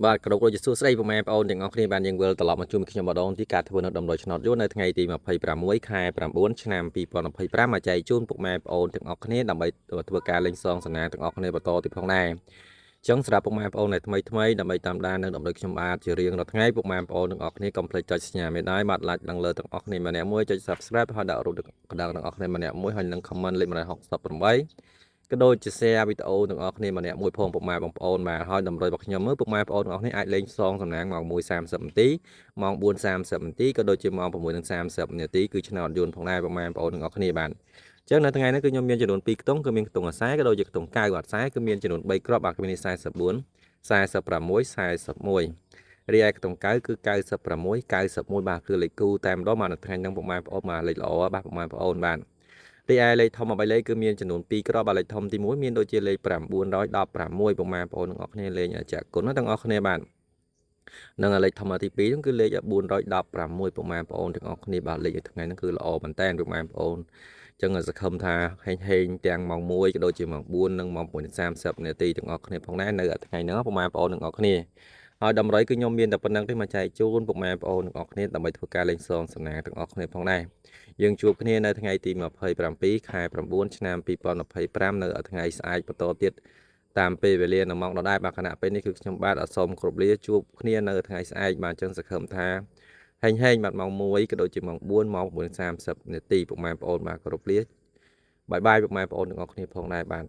បាទក្រុមលោកជាសួស្តីពុកម៉ែបងប្អូនទាំងអស់គ្នាបានយើងវិលត្រឡប់មកជួបខ្ញុំម្ដងទីការធ្វើនៅដំណុយឆ្នោតយួននៅថ្ងៃទី26ខែ9ឆ្នាំ2025មកចែកជូនពុកម៉ែបងប្អូនទាំងអស់គ្នាដើម្បីធ្វើការលេងសងសនាទាំងអស់គ្នាបន្តទៀតផងដែរអញ្ចឹងសម្រាប់ពុកម៉ែបងប្អូនដែលថ្មីដើម្បីតាមដាននៅដំណុយខ្ញុំបាទជារៀងរាល់ថ្ងៃពុកម៉ែបងប្អូនទាំងអស់គ្នាកុំភ្លេចចុចសញ្ញាមេដាយបាទ like ដល់លើទាំងអស់គ្នាម្នាក់មួយចុច Subscribe ហើយដាក់រូបកណ្ដឹងទាំងអស់គ្នាម្នាក់មួយហើយនឹង comment លេខ168ក៏ដូចជា share វីដេអូទាំងអស់គ្នាម្នាក់មួយផងពុកម៉ែបងប្អូនបាទហើយតម្រុយរបស់ខ្ញុំមើលពុកម៉ែបងប្អូនទាំងអស់គ្នាអាចលេងសងសំណាងម៉ោង 1:30 នាទីម៉ោង 4:30 នាទីក៏ដូចជាម៉ោង 6:30 នាទីគឺឆ្នោតយួនផងដែរពុកម៉ែបងប្អូនទាំងអស់គ្នាបាទអញ្ចឹងនៅថ្ងៃនេះគឺខ្ញុំមានចំនួន2ខ្ទង់គឺមានខ្ទង់អាខ្សែក៏ដូចជាខ្ទង់កៅអាខ្សែគឺមានចំនួន3គ្រាប់បាទគឺមាន44 46 41រីឯខ្ទង់កៅគឺ96 91បាទគឺលេខគូតែម្ដងបាទនៅថ្ងៃហ្នឹងពុកម៉ែបងប្អូនបាទលេខល្អបាទពុកម៉ែបងប្អូនបាទរីឯលេខធំ13លេខគឺមានចំនួន2គ្រាប់បាទលេខធំទី1មានដូចជាលេខ916ពុកម៉ែបងប្អូនទាំងអស់គ្នាលេងចាក់គុណទាំងអស់គ្នាបាទនឹងលេខធំទី2ហ្នឹងគឺលេខ416ពុកម៉ែបងប្អូនទាំងអស់គ្នាបាទលេខនៅថ្ងៃហ្នឹងគឺល្អមែនតើពុកម៉ែបងប្អូនចឹងសង្ឃឹមថាហេងទាំងម៉ោង1ក៏ដូចជាម៉ោង4និងម៉ោង6:30 នាទីទាំងអស់គ្នាផងដែរនៅថ្ងៃហ្នឹងពុកម៉ែបងប្អូនទាំងអស់គ្នាហើយតម្រុយគឺខ្ញុំមានតែប៉ុណ្្នឹងទេមកចែកជូនពុកម៉ែបងប្អូនទាំងអស់គ្នាដើម្បីធ្វើការលេងសងសំណាងទាំងអស់គ្នាផងដែរយើងជួបគ្នានៅថ្ងៃទី27ខែ9ឆ្នាំ2025នៅថ្ងៃស្អែកបន្តទៀតតាមពេលវេលានៅម៉ោងដដែលបាទគណៈពេលនេះគឺខ្ញុំបាទអសូមគ្រប់លាជួបគ្នានៅថ្ងៃស្អែកបាទអញ្ចឹងសង្ឃឹមថាហេងបាទម៉ោង1ក៏ដូចជាម៉ោង4ម៉ោង 9:30 នាទីពុកម៉ែបងប្អូនបាទគ្រប់លាបាយបាយពុកម៉ែបងប្អូនទាំងអស់គ្នាផងដែរបាទ